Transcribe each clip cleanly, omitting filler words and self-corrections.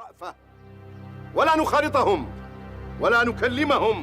رأفة ولا نخالطهم ولا نكلمهم.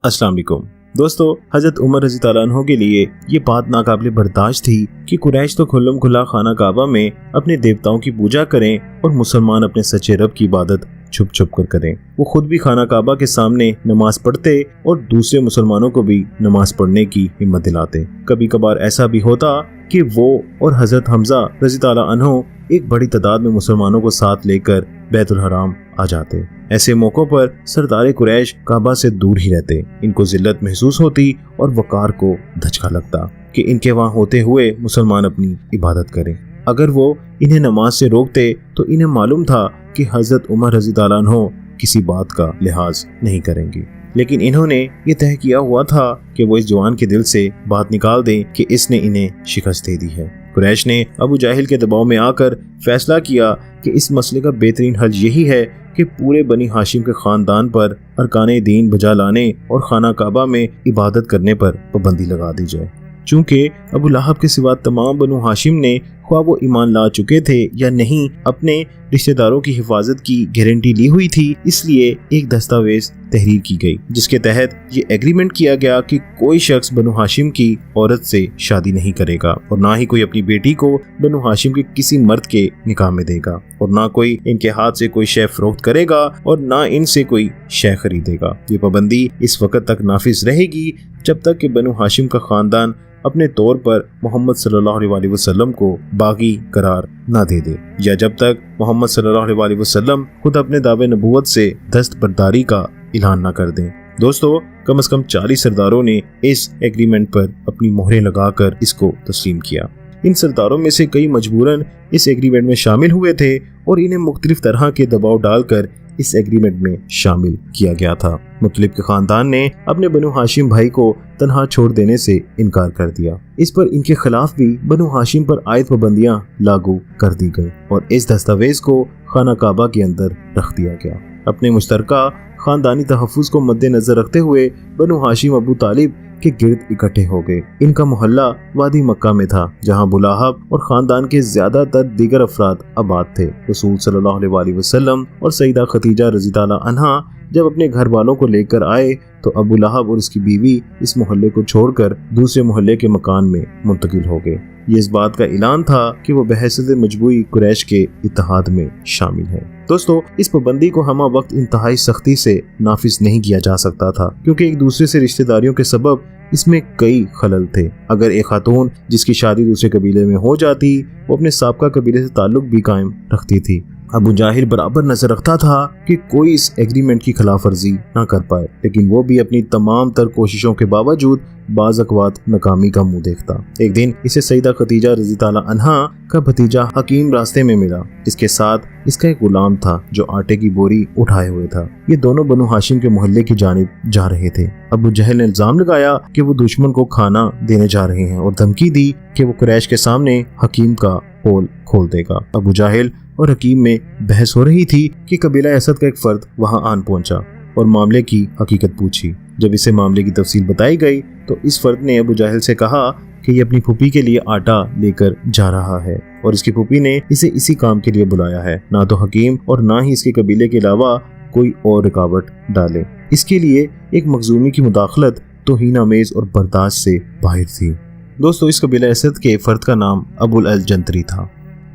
अस्सलाम वालेकुम दोस्तों, हजरत उमर रज़ी ताला अन्हो के लिए ये बात नाकाबिले बर्दाश्त थी कि कुरैश तो खुल्लम खुल्ला खाना काबा में अपने देवताओं की पूजा करें और मुसलमान अपने सच्चे रब की इबादत छुप छुप कर करें। वो खुद भी खाना काबा के सामने नमाज पढ़ते और दूसरे मुसलमानों को भी नमाज पढ़ने की हिम्मत दिलाते। कभी कभार ऐसा भी होता कि वो और हजरत हमजा रज़ी ताला अन्हो एक बड़ी तादाद में मुसलमानों को साथ लेकर बैतुल हराम आ जाते। ऐसे मौकों पर सरदार कुरैश काबा से दूर ही रहते। इनको जिल्लत महसूस होती और वकार को धचका लगता कि इनके वहाँ होते हुए मुसलमान अपनी इबादत करें। अगर वो इन्हें नमाज से रोकते तो इन्हें मालूम था कि हजरत उमर रज़ी ताला अन्हो किसी बात का लिहाज नहीं करेंगे, लेकिन इन्होंने ये तय किया हुआ था कि वो इस जवान के दिल से बात निकाल दें कि इसने इन्हें शिकस्त दे दी है। कुरैश ने अबू जाहिल के दबाव में आकर फैसला किया कि इस मसले का बेहतरीन हल यही है कि पूरे बनी हाशिम के खानदान पर अरकाने दीन बजा लाने और खाना काबा में इबादत करने पर पाबंदी लगा दी जाए। चूँकि अबू लहब के सिवा तमाम बनु हाशिम ने ख्वाह वो ईमान ला चुके थे या नहीं अपने रिश्तेदारों की हिफाजत की गारंटी ली हुई थी, इसलिए एक दस्तावेज तहरीर की गई जिसके तहत ये एग्रीमेंट किया गया कि कोई शख्स बनु हाशिम की औरत से शादी नहीं करेगा और ना ही कोई अपनी बेटी को बनु हाशिम के किसी मर्द के निकाह में देगा और ना कोई इनके हाथ से कोई शय फरोख्त करेगा और ना इनसे कोई शय खरीदेगा। ये पाबंदी इस वक्त तक नाफिज रहेगी जब तक कि बनु हाशिम का खानदान अपने तौर पर मोहम्मद सल्लल्लाहु अलैहि वसल्लम को बागी करार न दे दे या जब तक मोहम्मद सल्लल्लाहु अलैहि वसल्लम खुद अपने दावे नबूवत से दस्तबरदारी का ऐलान न कर दें। दोस्तों, कम से कम 40 सरदारों ने इस एग्रीमेंट पर अपनी मोहरें लगाकर इसको तस्लीम किया। इन सरदारों में से कई मजबूरन इस एग्रीमेंट में शामिल हुए थे और इन्हें मुख्तलिफ तरह के दबाव डालकर इस एग्रीमेंट में शामिल किया गया था। मुतलिब के खानदान ने अपने बनु हाशिम भाई को तन्हा छोड़ देने से इनकार कर दिया। इस पर इनके खिलाफ भी बनु हाशिम पर आयत पाबंदियां लागू कर दी गई और इस दस्तावेज को खाना काबा के अंदर रख दिया गया। अपने मुश्तरका खानदानी तहफ़्फ़ुज़ को मद्देनजर रखते हुए बनु हाशिम अबू तालिब के गिर्द इकट्ठे हो गए। इनका मोहल्ला वादी मक्का में था जहां अबू लहब और खानदान के ज्यादातर दीगर अफराद आबाद थे। रसूल सल्लल्लाहु अलैहि वसल्लम और सईदा खदीजा रज़ी ताला अन्हा जब अपने घर वालों को लेकर आए तो अबू लहब और उसकी बीवी इस मोहल्ले को छोड़कर दूसरे मोहल्ले के मकान में मुंतकिल हो गए। ये इस बात का ऐलान था कि वो बहैसियत मजबूरी कुरैश के इत्तेहाद में शामिल है। दोस्तों, इस पाबंदी को हमा वक्त इंतहाई सख्ती से नाफिज नहीं किया जा सकता था क्योंकि एक दूसरे से रिश्तेदारियों के सबब इसमें कई खलल थे। अगर एक खातून जिसकी शादी दूसरे कबीले में हो जाती वो अपने साबका कबीले से ताल्लुक भी कायम रखती थी। अबू जाहिल बराबर नजर रखता था कि कोई इस एग्रीमेंट की खिलाफ वर्जी न कर पाए, लेकिन वो भी अपनी तमाम तर कोशिशों के बावजूद बाज़ अक़वात नाकामी का मुंह देखता। एक दिन इसे सईदा खदीजा रज़ी ताला अन्हा का भतीजा हकीम रास्ते में मिला। इसके साथ इसका एक गुलाम था जो आटे की बोरी उठाए हुए था। ये दोनों बनु हाशिम के मोहल्ले की जानिब जा रहे थे। अबू जहल ने इल्जाम लगाया कि वो दुश्मन को खाना देने जा रहे हैं और धमकी दी कि वो कुरैश के सामने हकीम का पोल खोल देगा। अबू जाहिल और हकीम में बहस हो रही थी कि कबीला असद का एक फर्द वहां आन पहुंचा और मामले की हकीकत पूछी। जब इसे मामले की तफसील बताई गई तो इस फर्द ने अबू जाहिल से कहा कि ये अपनी फूफी के लिए आटा लेकर जा रहा है और इसकी फूफी ने इसे इसी काम के लिए बुलाया है। ना तो हकीम और ना ही इसके कबीले के अलावा कोई और रुकावट डाले। इसके लिए एक मखजूमी की मुदाखलत तौहीन आमेज और बर्दाश्त से बाहर थी। दोस्तों, इस कबीला असद के फर्द का नाम अबुल अल जंतरी था।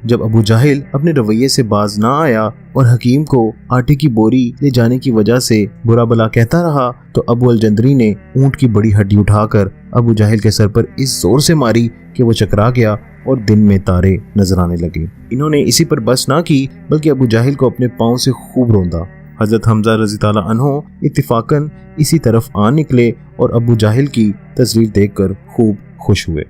जब अबू जाहिल अपने रवैये से बाज ना आया और हकीम को आटे की बोरी ले जाने की वजह से बुरा भला कहता रहा तो अबू अल जंतरी ने ऊंट की बड़ी हड्डी उठाकर अबू जाहिल के सर पर इस जोर से मारी कि वो चकरा गया और दिन में तारे नजर आने लगे। इन्होंने इसी पर बस ना की बल्कि अबू जाहिल को अपने पाँव से खूब रोंदा। हजरत हमजा रज़ी ताला अन्हो इत्तिफाकन इसी तरफ आ निकले और अबू जाहिल की तस्वीर देखकर खूब खुश हुए।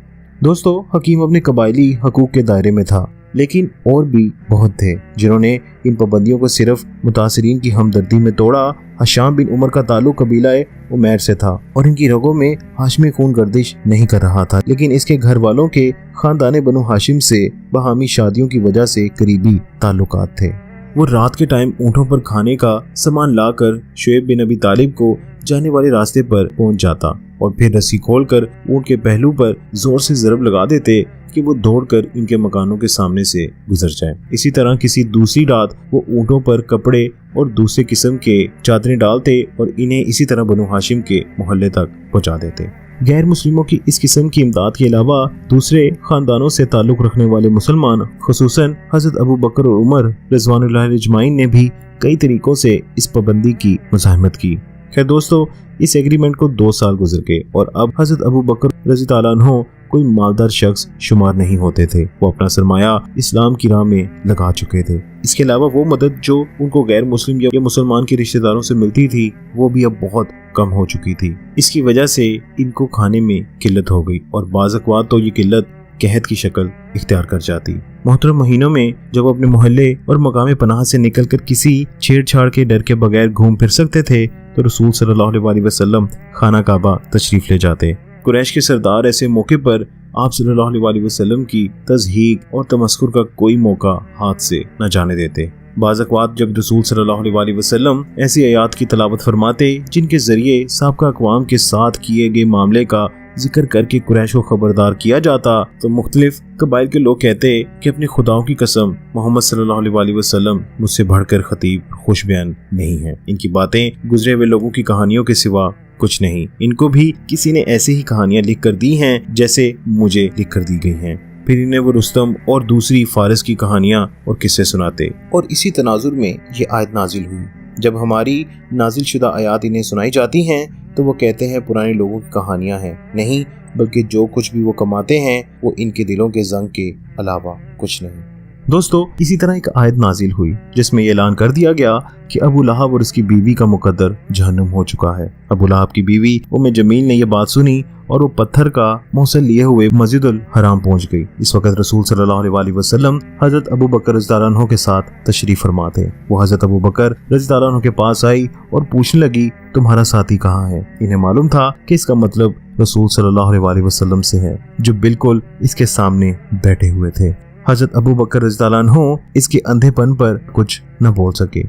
दोस्तों, हकीम अपने कबायली हकूक के दायरे में था, लेकिन और भी बहुत थे जिन्होंने इन पाबंदियों को सिर्फ मुतासिरीन की हमदर्दी में तोड़ा। हशाम बिन उमर का ताल्लुक कबीलाए उमैर से था और इनकी रगों में हाशमी खून गर्दिश नहीं कर रहा था, लेकिन इसके घर वालों के खानदाने बनु हाशिम से बहामी शादियों की वजह से करीबी ताल्लुकात थे। वो रात के टाइम ऊँटों पर खाने का सामान लाकर शुएब बिन अबी तालिब को जाने वाले रास्ते पर पहुंच जाता और फिर रस्सी खोलकर ऊंट के पहलू पर जोर से ज़रब लगा देते कि वो दौड़कर इनके मकानों के सामने से गुजर जाए। इसी तरह किसी दूसरी रात वो ऊंटों पर कपड़े और दूसरे किस्म के चादरें डालते और इन्हें इसी तरह बनु हाशिम के मोहल्ले तक पहुंचा देते। गैर मुस्लिमों की इस किस्म की इमदाद के अलावा दूसरे खानदानों से ताल्लुक रखने वाले मुसलमान खुसूसन हजरत अबू बकर और उमर रिज़वानुल्लाह अजमाइन ने भी कई तरीकों से इस पाबंदी की मुज़ाहमत की। खैर दोस्तों, इस एग्रीमेंट को 2 साल गुजर गए और अब हजरत अबू बकर रज़ी ताला अन्हो कोई मालदार शख्स शुमार नहीं होते थे। वो अपना सरमाया इस्लाम की राह में लगा चुके थे। इसके अलावा वो मदद जो उनको गैर मुस्लिम या मुसलमान के रिश्तेदारों से मिलती थी वो भी अब बहुत कम हो चुकी थी। इसकी वजह से इनको खाने में किल्लत हो गई और बाज़ अक़वात तो ये किल्लत कहत की शक्ल इख्तियार कर जाती। मोहतरम महीनों में जब वो अपने मोहल्ले और मकाम पनाह से निकलकर किसी छेड़छाड़ के डर के बगैर घूम फिर सकते थे तो रसूल सल्लल्लाहु अलैहि वसल्लम खाना काबा तशरीफ ले जाते। कुरैश के सरदार ऐसे मौके पर आप सल्लल्लाहु अलैहि वसल्लम की तज़हीक और तमस्कुर का कोई मौका हाथ से न जाने देते। बाज़ अक़वात जब रसूल सल्लल्लाहु अलैहि वसल्लम ऐसी आयात की तलावत फरमाते जिनके जरिए साबिक़ा अक़वाम के साथ किए गए मामले का जिक्र करके कुरैश को खबरदार किया जाता तो मुख्तलिफ कबाइल के लोग कहते कि अपने खुदाओं की कसम मोहम्मद सल्लल्लाहु अलैहि वसल्लम मुझसे बढ़कर खतीब खुश बयान नहीं है। इनकी बातें गुजरे हुए लोगों की कहानियों के सिवा कुछ नहीं। इनको भी किसी ने ऐसी ही कहानियां लिख कर दी हैं जैसे मुझे लिख कर दी गई हैं। फिर इन्हें वो रुस्तम और दूसरी फारिस की कहानियां और किस्से सुनाते और इसी तनाजुर में ये आयत नाजिल हुई। जब हमारी नाजिल शुदा आयात इन्हें सुनाई जाती हैं तो वो कहते हैं पुराने लोगों की कहानियां हैं, नहीं बल्कि जो कुछ भी वो कमाते हैं वो इनके दिलों के जंग के अलावा कुछ नहीं। दोस्तों, इसी तरह एक आयत नाजिल हुई जिसमें ये ऐलान कर दिया गया कि अबू लहब और उसकी बीवी का मुकद्दर जहन्नुम हो चुका है। अबू लहब की बीवी उम्मे जमील ने यह बात सुनी और वो पत्थर का मौसल लिए हुए मस्जिदुल हराम पहुंच गई। इस वक्त रसूल सल्लल्लाहु अलैहि वसल्लम हजरत अबू बकर रज़ियल्लाहु अन्हु के साथ तशरीफ फरमा थे। वो हजरत अबू बकर रज़ियल्लाहु अन्हु के पास आई और पूछने लगी, तुम्हारा साथी कहाँ है? इन्हें मालूम था कि इसका मतलब रसूल सल्लल्लाहु अलैहि वसल्लम से है जो बिल्कुल इसके सामने बैठे हुए थे। हजरत अबू बकर रज़ियल्लाहु अन्हु इसके अंधेपन पर कुछ न बोल सके।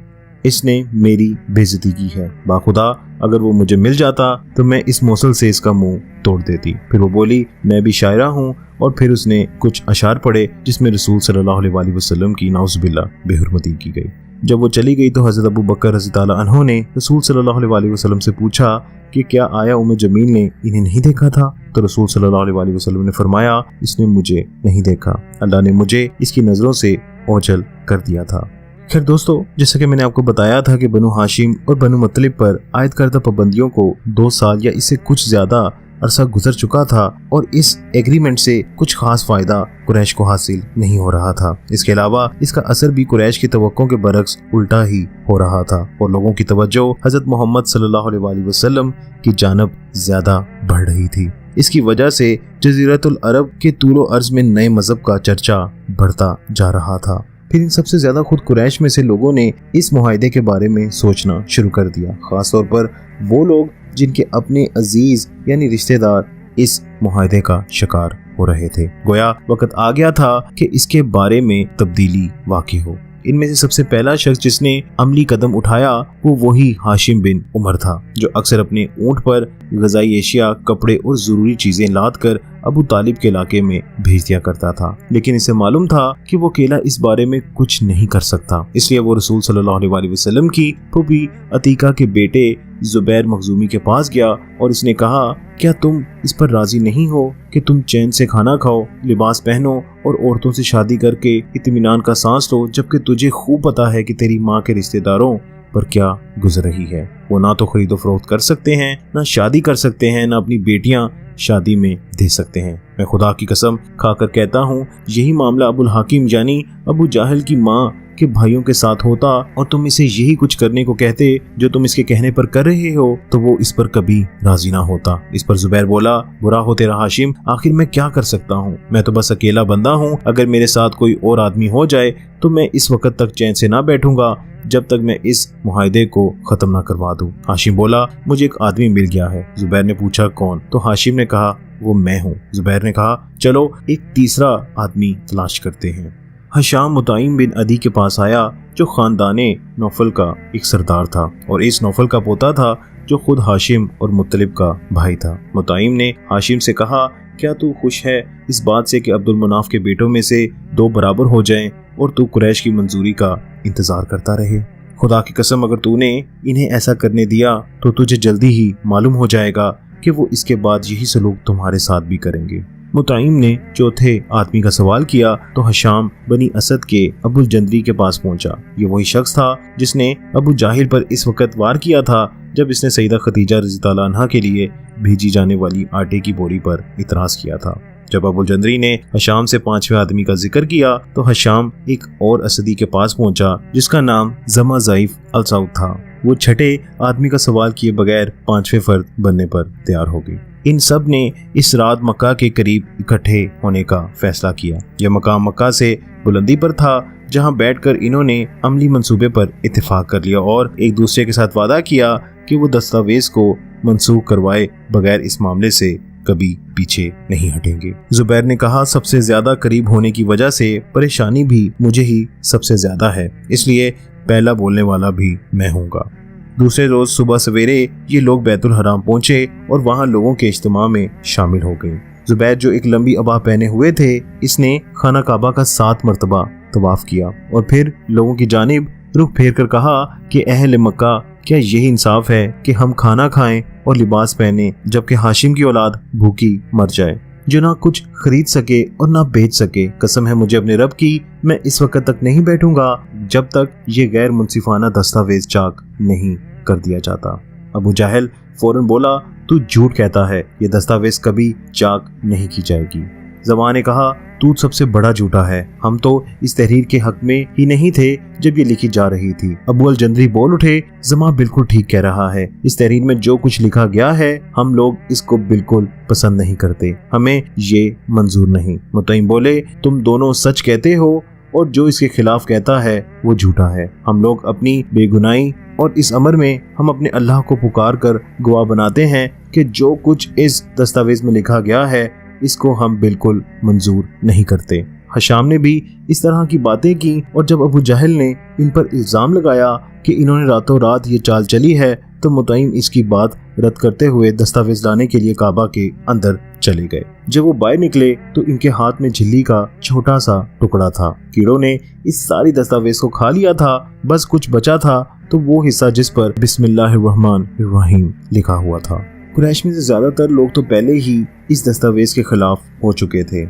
इसने मेरी बेइज्जती की है, बाखुदा अगर वो मुझे मिल जाता तो मैं इस मौसल से इसका मुंह तोड़ देती। फिर वो बोली, मैं भी शायरा हूँ, और फिर उसने कुछ अशार पढ़े जिसमें रसूल सल्लल्लाहु अलैहि वसल्लम की नाउज़ुबिल्लाह बेहुरमती की गई। जब वो चली गई तो हजरत अबू बकर रज़ियल्लाहु अन्हु ने रसूल सल्लल्लाहु अलैहि वसल्लम से पूछा कि क्या आया उम्मे जमील ने इन्हें नहीं देखा था? तो रसूल सल्लल्लाहु अलैहि वसल्लम ने फरमाया, इसने मुझे नहीं देखा, अल्लाह ने मुझे इसकी नजरों से ओझल कर दिया था। खैर दोस्तों, जैसा कि मैंने आपको बताया था कि बनु हाशिम और बनु मुत्तलिब पर आयद करदा पाबंदियों को 2 साल या इससे कुछ ज्यादा अरसा गुजर चुका था और इस एग्रीमेंट से कुछ खास फायदा कुरैश को हासिल नहीं हो रहा था। इसके अलावा इसका असर भी कुरैश की तवक्कों के बरक्स उल्टा ही हो रहा था और लोगों की तवज्जो हजरत मोहम्मद सल्लल्लाहु अलैहि वसल्लम की जानब ज्यादा बढ़ रही थी। इसकी वजह से जज़ीरतुल अरब के तूलो अर्ज में नए मजहब का चर्चा बढ़ता जा रहा था। फिर इन सबसे ज्यादा खुद कुरैश में से लोगों ने इस मुआहदे के बारे में सोचना शुरू कर दिया, खासतौर पर वो लोग जिनके अपने अजीज यानी रिश्तेदार इस मुआहदे का शिकार हो रहे थे। गोया वक्त आ गया था कि इसके बारे में तब्दीली वाक़ई हो। इनमें से सबसे पहला शख्स जिसने अमली कदम उठाया वो वही हाशिम बिन उमर था, जो अक्सर अपने ऊंट पर ग़िज़ाई एशिया, कपड़े और ज़रूरी चीजें लाद कर अबू तालिब के इलाके में भेज दिया करता था। लेकिन इसे मालूम था कि वो अकेला इस बारे में कुछ नहीं कर सकता, इसलिए वो रसूल सल्लल्लाहु अलैहि वसल्लम की फूफी अतीका के बेटे जुबैर मखजूमी के पास गया और इसने कहा, क्या तुम इस पर राजी नहीं हो कि तुम चैन से खाना खाओ, लिबास पहनो और औरतों से शादी करके इत्मीनान का सांस लो, जबकि तुझे खूब पता है कि तेरी माँ के रिश्तेदारों पर क्या गुजर रही है। वो ना तो खरीदो फरोख्त कर सकते हैं, ना शादी कर सकते हैं, ना अपनी बेटियां शादी में दे सकते हैं। मैं खुदा की कसम खाकर कहता हूँ, यही मामला अबुल हाकिम यानी अबू जाहल की माँ के भाइयों के साथ होता और तुम इसे यही कुछ करने को कहते जो तुम इसके कहने पर कर रहे हो, तो वो इस पर कभी राजी ना होता। इस पर जुबैर बोला, बुरा हो तेरा हाशिम, आखिर मैं क्या कर सकता हूँ, मैं तो बस अकेला बंदा हूँ, अगर मेरे साथ कोई और आदमी हो जाए तो मैं इस वक्त तक चैन से ना बैठूंगा जब तक मैं इस मुआहदे को खत्म ना करवा दूं। हाशिम बोला, मुझे एक आदमी मिल गया है। जुबैर ने पूछा, कौन? तो हाशिम ने कहा, वो मैं हूँ। जुबैर ने कहा, चलो एक तीसरा आदमी तलाश करते हैं। हशाम मुताइम बिन अदी के पास आया जो खानदाने नौफल का एक सरदार था और इस नौफल का पोता था जो खुद हाशिम और मुत्तलिब का भाई था। मुताइम ने हाशिम से कहा, क्या तू खुश है इस बात से कि अब्दुल मनाफ के बेटों में से 2 बराबर हो जाएं और तू कुरैश की मंजूरी का इंतजार करता रहे? खुदा की कसम, अगर तूने इन्हें ऐसा करने दिया तो तुझे जल्दी ही मालूम हो जाएगा कि वो इसके बाद यही सलूक तुम्हारे साथ भी करेंगे। मुताइम ने चौथे आदमी का सवाल किया तो हशाम बनी असद के अबुल जंदरी के पास पहुंचा। ये वही शख्स था जिसने अबू जाहिल पर इस वक्त वार किया था जब इसने सईदा खदीजा रज़ी अल्लाह अन्हा के लिए भेजी जाने वाली आटे की बोरी पर इतराज किया था। जब अबुल जंदरी ने हशाम से 5वें आदमी का जिक्र किया तो हशाम एक और असदी के पास पहुंचा जिसका नाम जमा ज़ईफ अल सऊद था। वो छठे आदमी का सवाल किए बगैर 5वें फर्द बनने पर तैयार हो गई। इन सब ने इस रात मक्का के करीब इकट्ठे होने का फैसला किया। यह मकाम मक्का से बुलंदी पर था जहां बैठकर इन्होंने अमली मंसूबे पर इत्तेफाक कर लिया और एक दूसरे के साथ वादा किया कि वो दस्तावेज को मंसूख करवाए बगैर इस मामले से कभी पीछे नहीं हटेंगे। जुबैर ने कहा, सबसे ज्यादा करीब होने की वजह से परेशानी भी मुझे ही सबसे ज्यादा है, इसलिए पहला बोलने वाला भी मैं हूँगा। दूसरे रोज सुबह सवेरे ये लोग बैतुल हराम पहुंचे और वहाँ लोगों के इज्तिमा में शामिल हो गए। जुबैर जो एक लंबी अबा पहने हुए थे, इसने खाना काबा का 7 मरतबा तवाफ किया और फिर लोगों की जानिब रुख फेर कर कहा कि अहले मक्का, क्या यही इंसाफ है कि हम खाना खाएं और लिबास पहने जबकि हाशिम की औलाद भूखी मर जाए, जो ना कुछ खरीद सके और ना बेच सके? कसम है मुझे अपने रब की, मैं इस वक्त तक नहीं बैठूंगा जब तक ये गैर मुंसिफाना दस्तावेज चाक नहीं कर दिया जाता। अबू जाहल फौरन बोला, तू झूठ कहता है, ये दस्तावेज कभी चाक नहीं की जाएगी। ज़मा ने कहा, तू सबसे बड़ा झूठा है, हम तो इस तहरीर के हक में ही नहीं थे जब ये लिखी जा रही थी। अबू अल जंदरी बोल उठे, ज़मा बिल्कुल ठीक कह रहा है, इस तहरीर में जो कुछ लिखा गया है हम लोग इसको बिल्कुल पसंद नहीं करते, हमें ये मंजूर नहीं। मुतइम बोले, तुम दोनों सच कहते हो और जो इसके खिलाफ कहता है वो झूठा है। हम लोग अपनी बेगुनाही और इस अमर में हम अपने अल्लाह को पुकार कर गवाह बनाते हैं कि जो कुछ इस दस्तावेज में लिखा गया है इसको हम बिल्कुल मंजूर नहीं करते। हशाम ने भी इस तरह की बातें की और जब अबू जहल ने इन पर इल्जाम लगाया कि इन्होंने रातों रात ये चाल चली है तो मुतइम इसकी बात रद्द करते हुए दस्तावेज लाने के लिए काबा के अंदर चले गए। जब वो बाहर निकले तो इनके हाथ में झिल्ली का छोटा सा टुकड़ा था। कीड़ों ने इस सारी दस्तावेज को खा लिया था, बस कुछ बचा था तो वो हिस्सा जिस पर बिस्मिल्लाहिर्रहमानिर्रहीम लिखा हुआ था। कुरैश में से ज्यादातर लोग तो पहले ही इस दस्तावेज के खिलाफ हो चुके थे।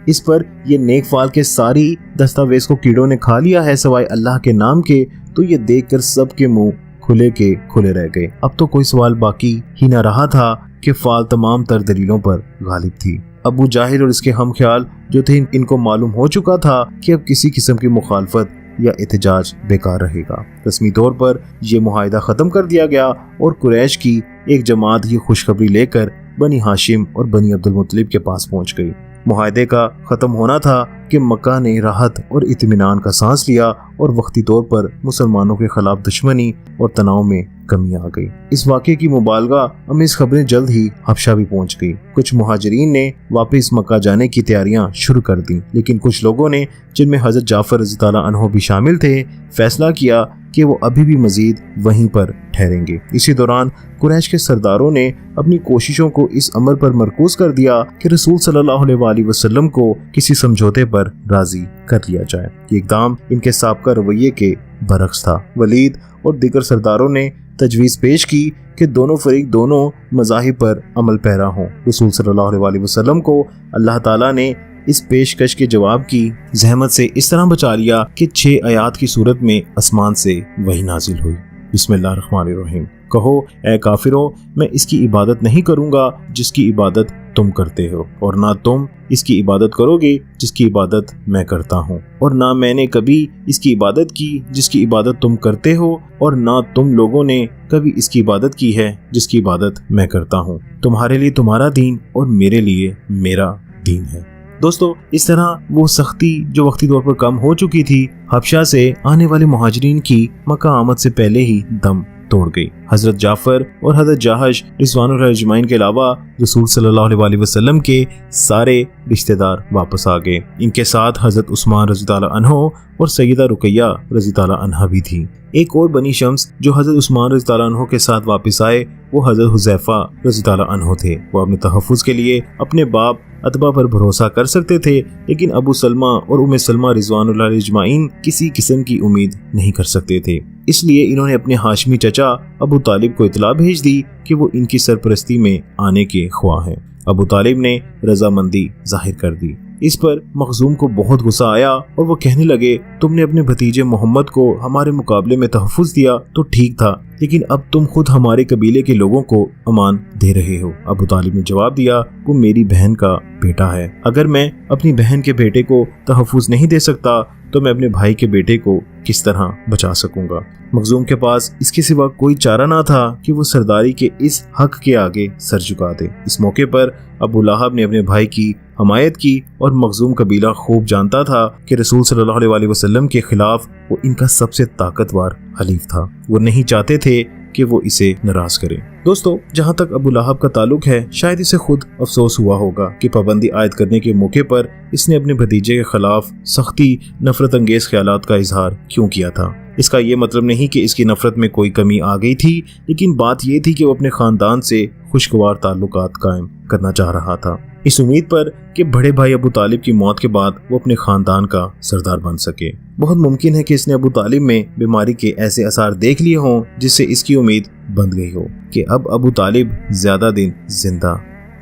इस पर ये नेक फाल के सारी दस्तावेज को कीड़ों ने खा लिया है सिवाय अल्लाह के नाम के, तो ये देखकर सबके मुंह खुले के खुले रह गए। अब तो कोई सवाल बाकी ही न रहा था कि फाल तमाम तर दलीलों पर गालिब थी। अबू जाहिल और इसके हम ख्याल जो थे इनको मालूम हो चुका था कि अब किसी किस्म की मुखालफत या एहतजाज बेकार रहेगा। रस्मी तौर पर यह मुआहिदा ख़त्म कर दिया गया और कुरैश की एक जमात ये खुशखबरी लेकर बनी हाशिम और बनी अब्दुल मुत्तलिब के पास पहुंच गई। मुआहिदे का ख़त्म होना था कि मक्का ने राहत और इत्मीनान का सांस लिया और वक्ती तौर पर मुसलमानों के खिलाफ दुश्मनी और तनाव में कमी आ गई। इस वाक़े की मुबालगा अमीज़ खबरें जल्द ही हबशा भी पहुंच गई। कुछ मुहाजिरीन ने वापस मक्का जाने की तैयारियां शुरू कर दी, लेकिन कुछ लोगों ने, जिनमें हज़रत जाफ़र रज़ी अल्लाह अन्हु भी शामिल थे, फैसला किया कि वो अभी भी मजीद वहीं पर ठहरेंगे। इसी दौरान कुरैश के सरदारों ने अपनी कोशिशों को इस अमर पर मरकूज कर दिया कि रसूल सल्लल्लाहु अलैहि वसल्लम को किसी समझौते पर राजी कर लिया जाए। ये इक़दाम इनके साबका रवैये के बरक्स था। वलीद और दीगर सरदारों ने तजवीज़ पेश की कि दोनों फरीक दोनों मज़ाहिब पर अमल पैरा हों। रसूल सल्लल्लाहु अलैहि वसल्लम को अल्लाह ताला ने इस पेशकश के जवाब की जहमत से इस तरह बचा लिया कि 6 आयात की सूरत में आसमान से वही नाजिल हुई। बिस्मिल्लाहिर्रहमानिर्रहीम। कहो, ए काफिरों, मैं इसकी इबादत नहीं करूंगा जिसकी इबादत तुम करते हो, और ना तुम इसकी इबादत करोगे जिसकी इबादत मैं करता हूँ, और ना मैंने कभी इसकी इबादत की जिसकी इबादत तुम करते हो, और ना तुम लोगों ने कभी इसकी इबादत की है जिसकी इबादत मैं करता हूँ। तुम्हारे लिए तुम्हारा दीन और मेरे लिए मेरा दीन है। दोस्तों, इस तरह वो सख्ती जो वक्ती तौर पर कम हो चुकी थी, हबशा से आने वाले मुहाजिरीन की मक्का आमद से पहले ही दम توڑ गई। हजरत जाफर और हजरत जाहश रिज़वानुल्लाह अजमईन के अलावा रसूल सल्लल्लाहु अलैहि वसल्लम के सारे रिश्तेदार वापस आ गए। इनके साथ हजरत उस्मान रज़ी अल्लाह अन्हो और सैयदा रुकैया रज़ी अल्लाह अन्हा भी थी। एक और बनी शम्स जो हजरत उस्मान रज़ी अल्लाह अन्हो के साथ वापस आए वो हजरत हुज़ैफा रज़ी अल्लाह अन्हो थे। वो अपने तहफ़्फ़ुज़ के लिए अपने बाप अतबा पर भरोसा कर सकते थे, लेकिन अबू सलमा और उम्मे सलमा रिज़वानुल्लाह अजमईन किसी किस्म की उम्मीद नहीं कर सकते थे। इसलिए इन्होंने अपने हाशमी चचा अबू तालिब को इतला भेज दी कि वो इनकी सरपरस्ती में आने के ख्वाह हैं। अबू तालिब ने रजामंदी जाहिर कर दी। इस पर मखजूम को बहुत गुस्सा आया और वो कहने लगे, तुमने अपने भतीजे मोहम्मद को हमारे मुकाबले में तहफ़्फ़ुज़ दिया तो ठीक था, लेकिन अब तुम खुद हमारे कबीले के लोगों को अमान दे रहे हो। अबू तालिब ने जवाब दिया, वो मेरी बहन का बेटा है। अगर मैं अपनी बहन के बेटे को तहफ़्फ़ुज़ नहीं दे सकता तो मैं अपने भाई के बेटे को किस तरह बचा सकूंगा। मखजूम के पास इसके सिवा कोई चारा ना था कि वो सरदारी के इस हक के आगे सर झुका दे। इस मौके पर अबू लहब ने अपने भाई की हमायत की और मखजूम कबीला खूब जानता था कि रसूल सल्लल्लाहु अलैहि वसल्लम के खिलाफ वो इनका सबसे ताकतवर हलीफ था। वो नहीं चाहते थे कि वो इसे नाराज करें। दोस्तों, जहाँ तक अबू लहब का ताल्लुक है, शायद इसे खुद अफसोस हुआ होगा कि पाबंदी आयद करने के मौके पर इसने अपने भतीजे के खिलाफ सख्ती नफरत अंगेज ख्यालात का इजहार क्यों किया था। इसका ये मतलब नहीं कि इसकी नफरत में कोई कमी आ गई थी, लेकिन बात ये थी कि वो अपने खानदान से खुशगवार ताल्लुकात कायम करना चाह रहा था, इस उम्मीद पर कि बड़े भाई अबू तालिब की मौत के बाद वो अपने खानदान का सरदार बन सके। बहुत मुमकिन है कि इसने अबू तालिब में बीमारी के ऐसे असर देख लिए हों जिससे इसकी उम्मीद बंध गई हो कि अब अबू तालिब ज्यादा दिन जिंदा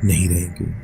नहीं रहेंगे।